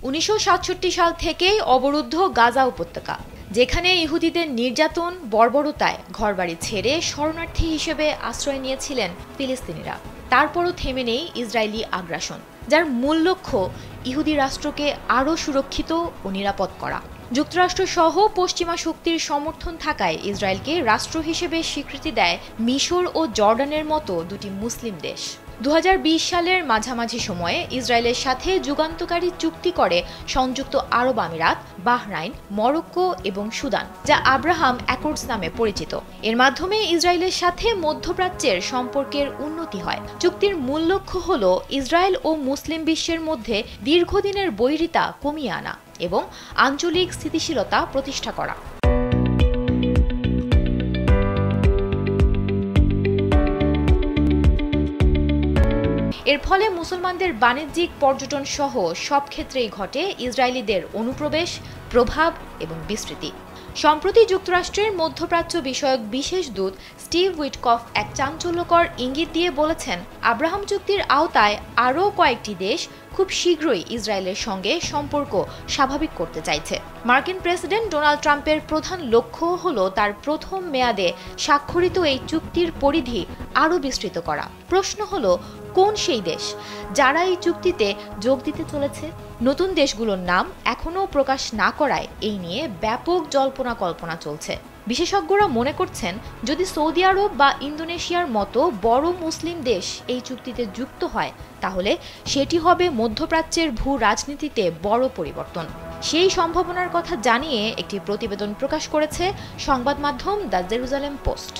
1967 সাল থেকেই অবরুদ্ধ গাজা উপত্যকা, যেখানে ইহুদিদের নির্যাতন বর্বরতায় ঘরবাড়ি ছেড়ে শরণার্থী হিসেবে আশ্রয় নিয়েছিলেন ফিলিস্তিনিরা। তারপরও থেমে নেই ইসরায়েলি আগ্রাসন, যার মূল লক্ষ্য ইহুদি রাষ্ট্রকে আরও সুরক্ষিত ও নিরাপদ করা। যুক্তরাষ্ট্র সহ পশ্চিমা শক্তির সমর্থন থাকায় ইসরায়েলকে রাষ্ট্র হিসেবে স্বীকৃতি দেয় মিশর ও জর্ডানের মতো দুটি মুসলিম দেশ। 2020 সালের মাঝামাঝি সময়ে ইসরায়েলের সাথে যুগান্তকারী চুক্তি করে সংযুক্ত আরব আমিরাত, বাহরাইন, মরক্কো এবং সুদান, যা আব্রাহাম অ্যাকর্ডস নামে পরিচিত। এর মাধ্যমে ইসরায়েলের সাথে মধ্যপ্রাচ্যের সম্পর্কের উন্নতি হয়। চুক্তির মূল লক্ষ্য হল ইসরায়েল ও মুসলিম বিশ্বের মধ্যে দীর্ঘদিনের বৈরিতা কমিয়ে আনা এবং আঞ্চলিক স্থিতিশীলতা প্রতিষ্ঠা করা। এর ফলে মুসলমানদের বাণিজ্যিক, পর্যটন সহ সব ক্ষেত্রেই ঘটে ইসরায়েলিদের অনুপ্রবেশ, প্রভাব এবং বিস্তৃতি। সম্প্রতি যুক্তরাষ্ট্রের মধ্যপ্রাচ্য বিষয়ক বিশেষ দূত স্টিভ উইটকফ এক চাঞ্চল্যকর ইঙ্গিত দিয়ে বলেছেন, আব্রাহাম চুক্তির আওতায় আরও কয়েকটি দেশ খুব শীঘ্রই ইসরায়েলের সঙ্গে সম্পর্ক স্বাভাবিক করতে চাইছে। মার্কিন প্রেসিডেন্ট ডোনাল্ড ট্রাম্পের প্রধান লক্ষ্য হল তার প্রথম মেয়াদে স্বাক্ষরিত এই চুক্তির পরিধি আরও বিস্তৃত করা। প্রশ্ন হল, কোন সেই দেশ যারা এই চুক্তিতে যোগ দিতে চলেছে? নতুন দেশগুলোর নাম এখনও প্রকাশ না করায় এই নিয়ে ব্যাপক জল্পনা কল্পনা চলছে। বিশেষজ্ঞরা মনে করছেন, যদি সৌদি আরব বা ইন্দোনেশিয়ার মতো বড় মুসলিম দেশ এই চুক্তিতে যুক্ত হয়, তাহলে সেটি হবে মধ্যপ্রাচ্যের ভূ রাজনীতিতে বড় পরিবর্তন। সেই সম্ভাবনার কথা জানিয়ে একটি প্রতিবেদন প্রকাশ করেছে সংবাদ মাধ্যম দ্য জেরুজালেম পোস্ট।